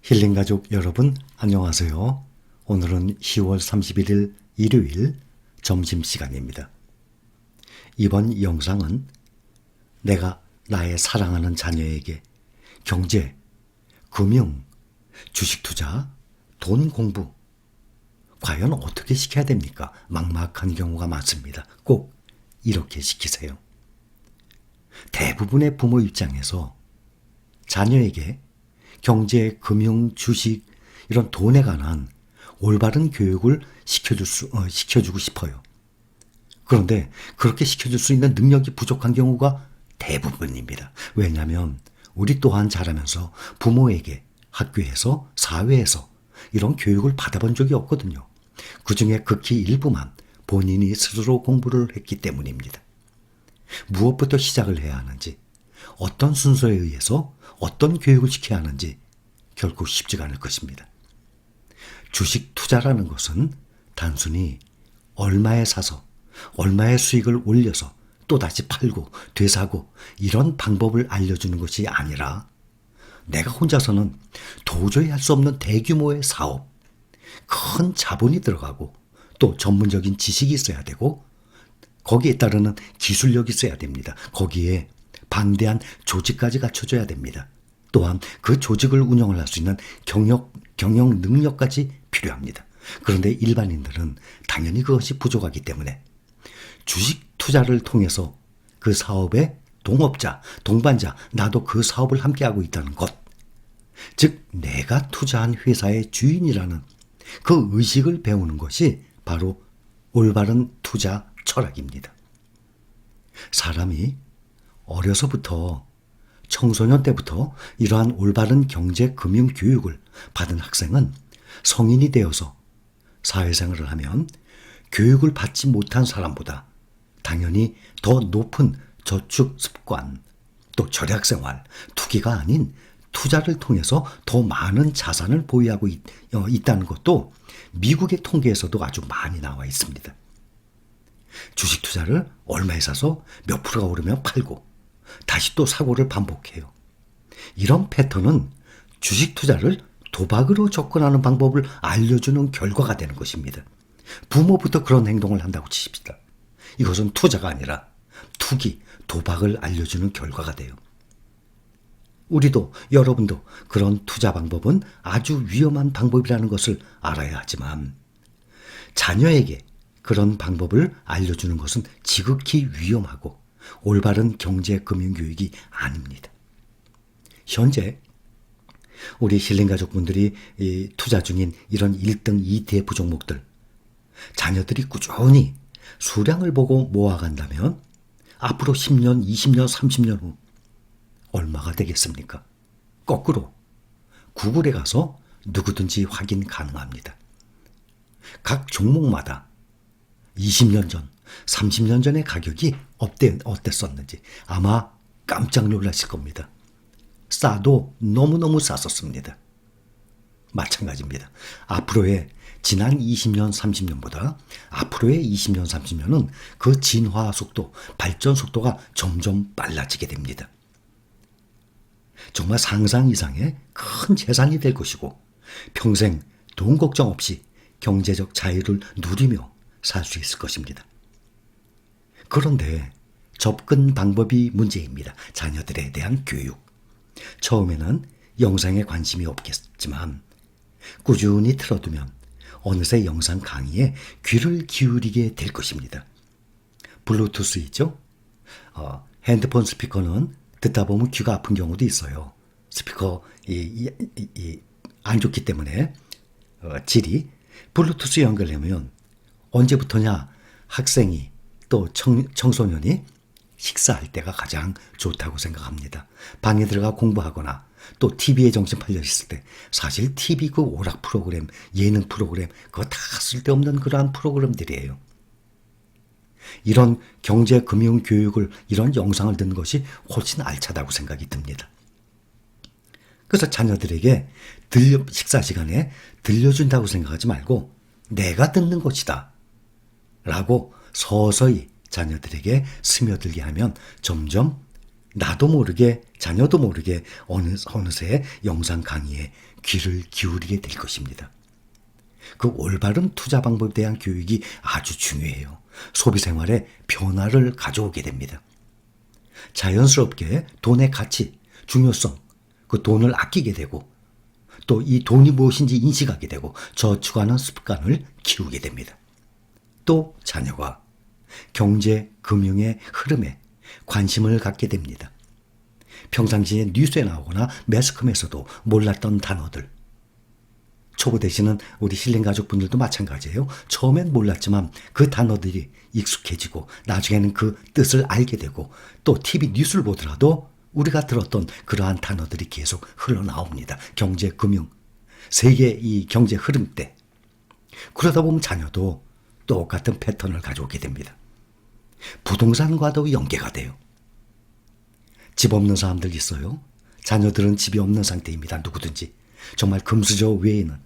힐링가족 여러분 안녕하세요. 오늘은 10월 31일 일요일 점심시간입니다. 이번 영상은 내가 나의 사랑하는 자녀에게 경제, 금융, 주식투자, 돈 공부 과연 어떻게 시켜야 됩니까? 막막한 경우가 많습니다. 꼭 이렇게 시키세요. 대부분의 부모 입장에서 자녀에게 경제, 금융, 주식 이런 돈에 관한 올바른 교육을 시켜주고 싶어요. 그런데 그렇게 시켜줄 수 있는 능력이 부족한 경우가 대부분입니다. 왜냐하면 우리 또한 자라면서 부모에게 학교에서 사회에서 이런 교육을 받아본 적이 없거든요. 그중에 극히 일부만 본인이 스스로 공부를 했기 때문입니다. 무엇부터 시작을 해야 하는지, 어떤 순서에 의해서 어떤 교육을 시켜야 하는지 결코 쉽지가 않을 것입니다. 주식 투자라는 것은 단순히 얼마에 사서 얼마의 수익을 올려서 또다시 팔고 되사고 이런 방법을 알려주는 것이 아니라 내가 혼자서는 도저히 할 수 없는 대규모의 사업, 큰 자본이 들어가고 또 전문적인 지식이 있어야 되고 거기에 따르는 기술력이 있어야 됩니다. 거기에 방대한 조직까지 갖춰줘야 됩니다. 또한 그 조직을 운영을 할 수 있는 경영 능력까지 필요합니다. 그런데 일반인들은 당연히 그것이 부족하기 때문에 주식 투자를 통해서 그 사업의 동업자, 동반자, 나도 그 사업을 함께하고 있다는 것, 즉 내가 투자한 회사의 주인이라는 그 의식을 배우는 것이 바로 올바른 투자 철학입니다. 사람이 어려서부터 청소년 때부터 이러한 올바른 경제, 금융 교육을 받은 학생은 성인이 되어서 사회생활을 하면 교육을 받지 못한 사람보다 당연히 더 높은 저축 습관, 또 절약생활, 투기가 아닌 투자를 통해서 더 많은 자산을 보유하고 있다는 것도 미국의 통계에서도 아주 많이 나와 있습니다. 주식 투자를 얼마에 사서 몇 프로가 오르면 팔고 다시 또 사고를 반복해요. 이런 패턴은 주식 투자를 도박으로 접근하는 방법을 알려주는 결과가 되는 것입니다. 부모부터 그런 행동을 한다고 치십시다. 이것은 투자가 아니라 투기, 도박을 알려주는 결과가 돼요. 우리도 여러분도 그런 투자 방법은 아주 위험한 방법이라는 것을 알아야 하지만 자녀에게 그런 방법을 알려주는 것은 지극히 위험하고 올바른 경제 금융 교육이 아닙니다. 현재 우리 힐링 가족분들이 투자 중인 이런 1등 ETF 종목들, 자녀들이 꾸준히 수량을 보고 모아간다면 앞으로 10년, 20년, 30년 후 얼마가 되겠습니까? 거꾸로 구글에 가서 누구든지 확인 가능합니다. 각 종목마다 20년 전, 30년 전의 가격이 어땠었는지 아마 깜짝 놀라실 겁니다. 싸도 너무너무 쌌었습니다. 마찬가지입니다. 앞으로의 지난 20년, 30년보다 앞으로의 20년, 30년은 그 진화 속도, 발전 속도가 점점 빨라지게 됩니다. 정말 상상 이상의 큰 재산이 될 것이고 평생 돈 걱정 없이 경제적 자유를 누리며 살 수 있을 것입니다. 그런데 접근 방법이 문제입니다. 자녀들에 대한 교육. 처음에는 영상에 관심이 없겠지만 꾸준히 틀어두면 어느새 영상 강의에 귀를 기울이게 될 것입니다. 블루투스 있죠? 핸드폰 스피커는 듣다 보면 귀가 아픈 경우도 있어요. 스피커 안 좋기 때문에 질이 블루투스 연결하면 언제부터냐 학생이 또 청소년이 식사할 때가 가장 좋다고 생각합니다. 방에 들어가 공부하거나 또 TV에 정신 팔려 있을 때 사실 TV 그 오락 프로그램, 예능 프로그램 그거 다 쓸데없는 그러한 프로그램들이에요. 이런 경제, 금융 교육을 이런 영상을 듣는 것이 훨씬 알차다고 생각이 듭니다. 그래서 자녀들에게 식사 시간에 들려준다고 생각하지 말고 내가 듣는 것이다 라고 서서히 자녀들에게 스며들게 하면 점점 나도 모르게 자녀도 모르게 어느새 영상 강의에 귀를 기울이게 될 것입니다. 그 올바른 투자 방법에 대한 교육이 아주 중요해요. 소비 생활에 변화를 가져오게 됩니다. 자연스럽게 돈의 가치, 중요성, 그 돈을 아끼게 되고 또 이 돈이 무엇인지 인식하게 되고 저축하는 습관을 키우게 됩니다. 또 자녀가 경제, 금융의 흐름에 관심을 갖게 됩니다. 평상시에 뉴스에 나오거나 매스컴에서도 몰랐던 단어들, 초보 되시는 우리 신림 가족분들도 마찬가지예요. 처음엔 몰랐지만 그 단어들이 익숙해지고 나중에는 그 뜻을 알게 되고 또 TV 뉴스를 보더라도 우리가 들었던 그러한 단어들이 계속 흘러나옵니다. 경제, 금융, 세계 이 경제 흐름 때. 그러다 보면 자녀도 똑같은 패턴을 가져오게 됩니다. 부동산과도 연계가 돼요. 집 없는 사람들 있어요. 자녀들은 집이 없는 상태입니다. 누구든지. 정말 금수저 외에는.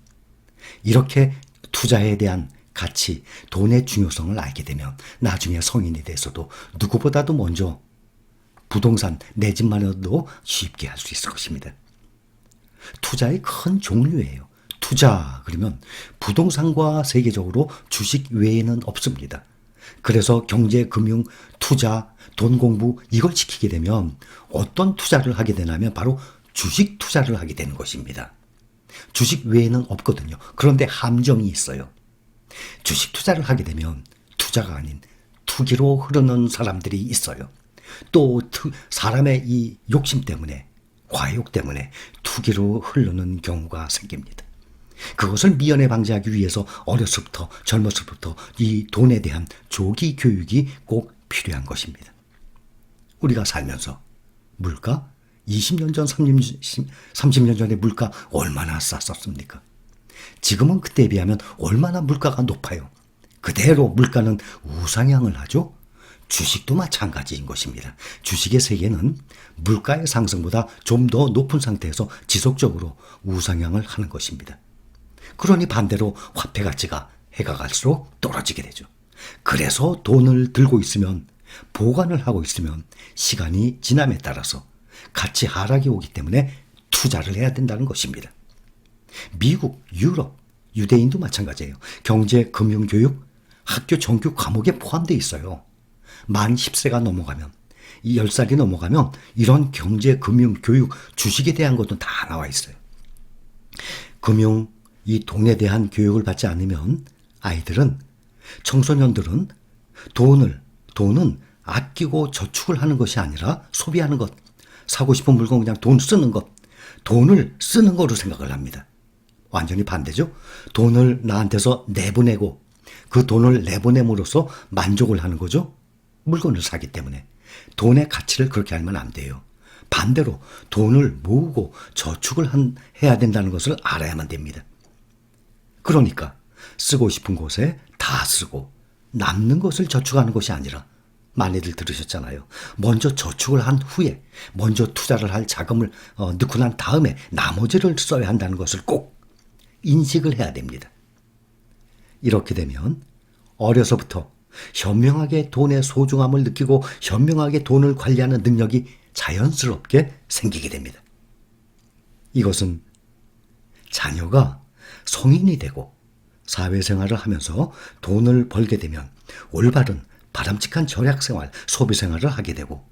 이렇게 투자에 대한 가치, 돈의 중요성을 알게 되면 나중에 성인이 돼서도 누구보다도 먼저 부동산, 내 집만으로도 쉽게 할 수 있을 것입니다. 투자의 큰 종류예요. 투자 그러면 부동산과 세계적으로 주식 외에는 없습니다. 그래서 경제, 금융, 투자, 돈 공부 이걸 시키게 되면 어떤 투자를 하게 되냐면 바로 주식 투자를 하게 되는 것입니다. 주식 외에는 없거든요. 그런데 함정이 있어요. 주식 투자를 하게 되면 투자가 아닌 투기로 흐르는 사람들이 있어요. 또 사람의 이 욕심 때문에, 과욕 때문에 투기로 흐르는 경우가 생깁니다. 그것을 미연에 방지하기 위해서 어려서부터 젊었을부터 이 돈에 대한 조기 교육이 꼭 필요한 것입니다. 우리가 살면서 물가 20년 전, 30년 전에 물가 얼마나 쌌었습니까? 지금은 그때에 비하면 얼마나 물가가 높아요. 그대로 물가는 우상향을 하죠. 주식도 마찬가지인 것입니다. 주식의 세계는 물가의 상승보다 좀 더 높은 상태에서 지속적으로 우상향을 하는 것입니다. 그러니 반대로 화폐 가치가 해가 갈수록 떨어지게 되죠. 그래서 돈을 들고 있으면, 보관을 하고 있으면 시간이 지남에 따라서 가치 하락이 오기 때문에 투자를 해야 된다는 것입니다. 미국, 유럽, 유대인도 마찬가지예요. 경제, 금융, 교육, 학교 정규 과목에 포함되어 있어요. 만 10세가 넘어가면, 이 10살이 넘어가면 이런 경제, 금융, 교육, 주식에 대한 것도 다 나와 있어요. 금융, 이 돈에 대한 교육을 받지 않으면 아이들은, 청소년들은 돈은 아끼고 저축을 하는 것이 아니라 소비하는 것, 사고 싶은 물건 그냥 돈 쓰는 것, 돈을 쓰는 거로 생각을 합니다. 완전히 반대죠. 돈을 나한테서 내보내고 그 돈을 내보냄으로써 만족을 하는 거죠. 물건을 사기 때문에. 돈의 가치를 그렇게 알면 안 돼요. 반대로 돈을 모으고 저축을 해야 된다는 것을 알아야만 됩니다. 그러니까 쓰고 싶은 곳에 다 쓰고 남는 것을 저축하는 것이 아니라, 많이들 들으셨잖아요. 먼저 저축을 한 후에, 먼저 투자를 할 자금을 넣고 난 다음에 나머지를 써야 한다는 것을 꼭 인식을 해야 됩니다. 이렇게 되면 어려서부터 현명하게 돈의 소중함을 느끼고 현명하게 돈을 관리하는 능력이 자연스럽게 생기게 됩니다. 이것은 자녀가 성인이 되고 사회생활을 하면서 돈을 벌게 되면 올바른 바람직한 절약생활, 소비생활을 하게 되고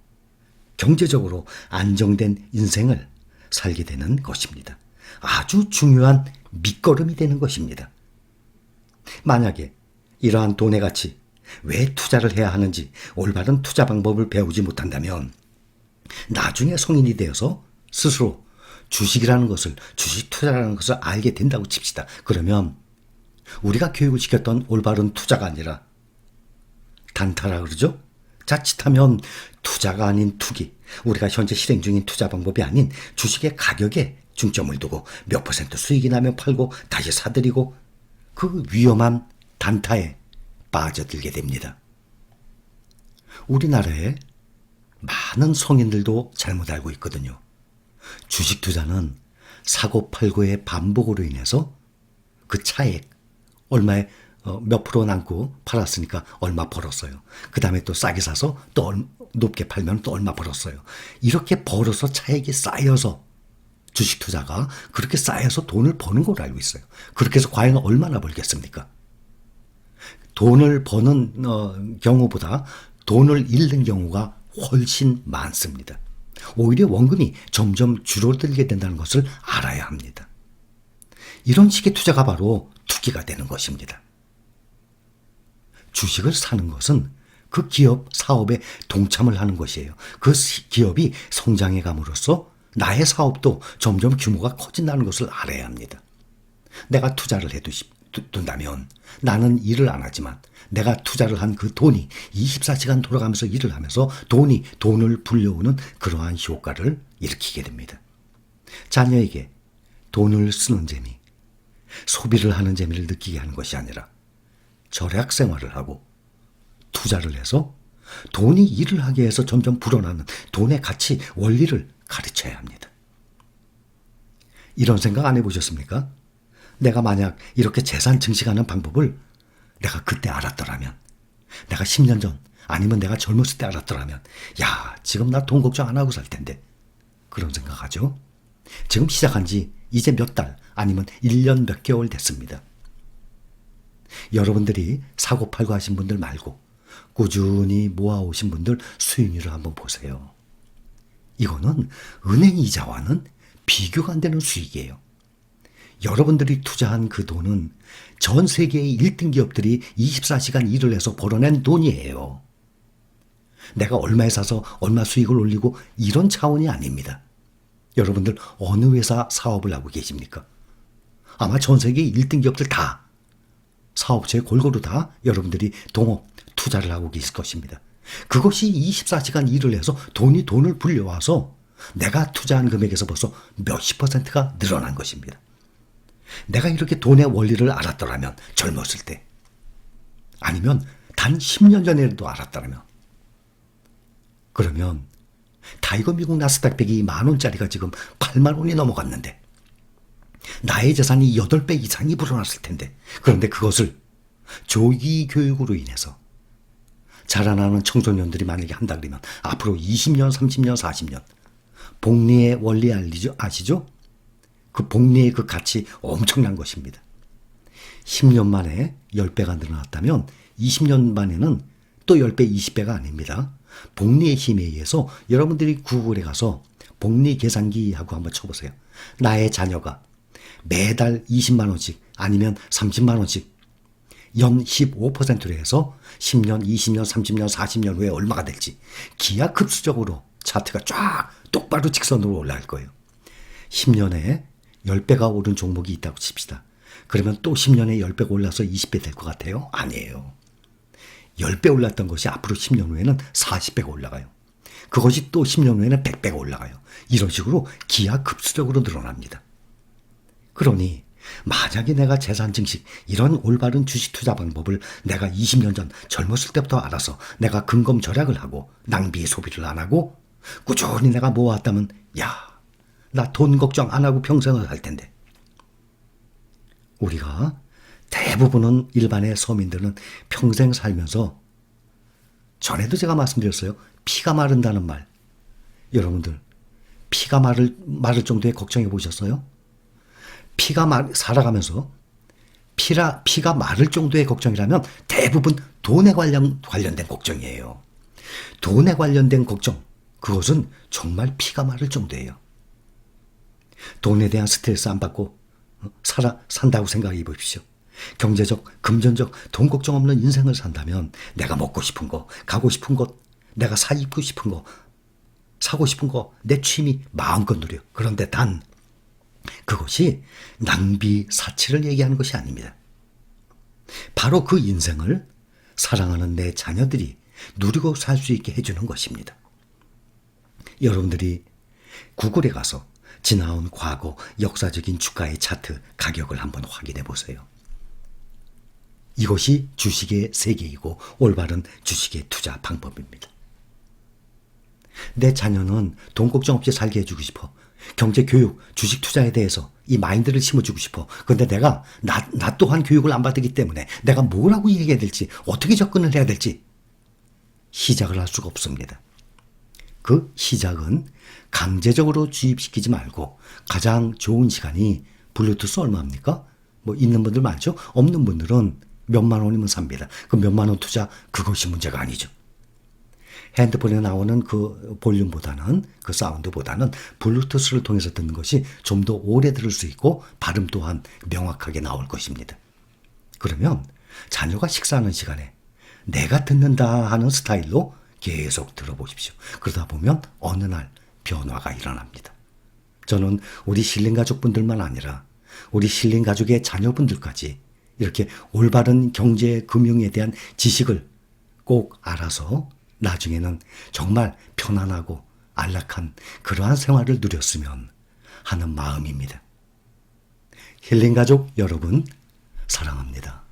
경제적으로 안정된 인생을 살게 되는 것입니다. 아주 중요한 밑거름이 되는 것입니다. 만약에 이러한 돈의 가치, 왜 투자를 해야 하는지 올바른 투자 방법을 배우지 못한다면 나중에 성인이 되어서 스스로 주식이라는 것을, 주식 투자라는 것을 알게 된다고 칩시다. 그러면 우리가 교육을 시켰던 올바른 투자가 아니라 단타라 그러죠? 자칫하면 투자가 아닌 투기, 우리가 현재 실행 중인 투자 방법이 아닌 주식의 가격에 중점을 두고 몇 퍼센트 수익이 나면 팔고 다시 사들이고 그 위험한 단타에 빠져들게 됩니다. 우리나라에 많은 성인들도 잘못 알고 있거든요. 주식 투자는 사고 팔고의 반복으로 인해서 그 차액, 얼마의 몇 프로 남고 팔았으니까 얼마 벌었어요. 그 다음에 또 싸게 사서 또 높게 팔면 또 얼마 벌었어요. 이렇게 벌어서 차익이 쌓여서 주식 투자가 그렇게 쌓여서 돈을 버는 걸로 알고 있어요. 그렇게 해서 과연 얼마나 벌겠습니까? 돈을 버는 경우보다 돈을 잃는 경우가 훨씬 많습니다. 오히려 원금이 점점 줄어들게 된다는 것을 알아야 합니다. 이런 식의 투자가 바로 투기가 되는 것입니다. 주식을 사는 것은 그 기업 사업에 동참을 하는 것이에요. 그 기업이 성장해 감으로써 나의 사업도 점점 규모가 커진다는 것을 알아야 합니다. 내가 투자를 해둔다면 나는 일을 안 하지만 내가 투자를 한 그 돈이 24시간 돌아가면서 일을 하면서 돈을 불려오는 그러한 효과를 일으키게 됩니다. 자녀에게 돈을 쓰는 재미, 소비를 하는 재미를 느끼게 하는 것이 아니라 절약 생활을 하고 투자를 해서 돈이 일을 하게 해서 점점 불어나는 돈의 가치, 원리를 가르쳐야 합니다. 이런 생각 안 해보셨습니까? 내가 만약 이렇게 재산 증식하는 방법을 내가 그때 알았더라면, 내가 10년 전 아니면 내가 젊었을 때 알았더라면, 야, 지금 나 돈 걱정 안 하고 살 텐데. 그런 생각하죠. 지금 시작한 지 이제 몇 달 아니면 1년 몇 개월 됐습니다. 여러분들이 사고 팔고 하신 분들 말고 꾸준히 모아오신 분들 수익률을 한번 보세요. 이거는 은행 이자와는 비교가 안 되는 수익이에요. 여러분들이 투자한 그 돈은 전 세계의 1등 기업들이 24시간 일을 해서 벌어낸 돈이에요. 내가 얼마에 사서 얼마 수익을 올리고 이런 차원이 아닙니다. 여러분들 어느 회사 사업을 하고 계십니까? 아마 전 세계 1등 기업들 다 사업체에 골고루 다 여러분들이 동업, 투자를 하고 계실 것입니다. 그것이 24시간 일을 해서 돈을 불려와서 내가 투자한 금액에서 벌써 몇십 %가 늘어난 것입니다. 내가 이렇게 돈의 원리를 알았더라면 젊었을 때 아니면 단 10년 전에도 알았더라면 그러면 타이거 미국 나스닥 100이 10,000원짜리가 지금 80,000원이 넘어갔는데 나의 재산이 8배 이상이 불어났을 텐데 그런데 그것을 조기 교육으로 인해서 자라나는 청소년들이 만약에 한다 그러면 앞으로 20년, 30년, 40년 복리의 원리 아시죠? 그 복리의 그 가치 엄청난 것입니다. 10년 만에 10배가 늘어났다면 20년 만에는 또 10배, 20배가 아닙니다. 복리의 힘에 의해서 여러분들이 구글에 가서 복리 계산기하고 한번 쳐보세요. 나의 자녀가 매달 20만 원씩 아니면 30만 원씩 연 15%로 해서 10년, 20년, 30년, 40년 후에 얼마가 될지 기하급수적으로 차트가 쫙 똑바로 직선으로 올라갈 거예요. 10년에 10배가 오른 종목이 있다고 칩시다. 그러면 또 10년에 10배가 올라서 20배 될 것 같아요? 아니에요. 10배 올랐던 것이 앞으로 10년 후에는 40배가 올라가요. 그것이 또 10년 후에는 100배가 올라가요. 이런 식으로 기하급수적으로 늘어납니다. 그러니 만약에 내가 재산 증식 이런 올바른 주식 투자 방법을 내가 20년 전 젊었을 때부터 알아서 내가 근검 절약을 하고 낭비 소비를 안 하고 꾸준히 내가 모아왔다면 야, 나 돈 걱정 안 하고 평생을 살 텐데. 우리가 대부분은 일반의 서민들은 평생 살면서 전에도 제가 말씀드렸어요. 피가 마른다는 말. 여러분들 피가 마를 정도의 걱정해 보셨어요? 살아가면서 피가 마를 정도의 걱정이라면 대부분 돈에 관련된 걱정이에요. 돈에 관련된 걱정, 그것은 정말 피가 마를 정도예요. 돈에 대한 스트레스 안 받고 산다고 생각해 보십시오. 경제적, 금전적, 돈 걱정 없는 인생을 산다면 내가 먹고 싶은 거, 가고 싶은 것, 내가 입고 싶은 거, 사고 싶은 거, 내 취미 마음껏 누려. 그런데 단 그것이 낭비, 사치를 얘기하는 것이 아닙니다. 바로 그 인생을 사랑하는 내 자녀들이 누리고 살 수 있게 해주는 것입니다. 여러분들이 구글에 가서 지나온 과거 역사적인 주가의 차트 가격을 한번 확인해 보세요. 이것이 주식의 세계이고 올바른 주식의 투자 방법입니다. 내 자녀는 돈 걱정 없이 살게 해주고 싶어. 경제, 교육, 주식 투자에 대해서 이 마인드를 심어주고 싶어. 근데 내가 나 또한 교육을 안 받기 때문에 내가 뭐라고 얘기해야 될지, 어떻게 접근을 해야 될지 시작을 할 수가 없습니다. 그 시작은 강제적으로 주입시키지 말고 가장 좋은 시간이 블루투스 얼마입니까? 뭐 있는 분들 많죠? 없는 분들은 몇만 원이면 삽니다. 그 몇만 원 투자, 그것이 문제가 아니죠. 핸드폰에 나오는 그 볼륨보다는, 그 사운드보다는 블루투스를 통해서 듣는 것이 좀 더 오래 들을 수 있고 발음 또한 명확하게 나올 것입니다. 그러면 자녀가 식사하는 시간에 내가 듣는다 하는 스타일로 계속 들어보십시오. 그러다 보면 어느 날 변화가 일어납니다. 저는 우리 실린 가족분들만 아니라 우리 실린 가족의 자녀분들까지 이렇게 올바른 경제, 금융에 대한 지식을 꼭 알아서 나중에는 정말 편안하고 안락한 그러한 생활을 누렸으면 하는 마음입니다. 힐링 가족 여러분, 사랑합니다.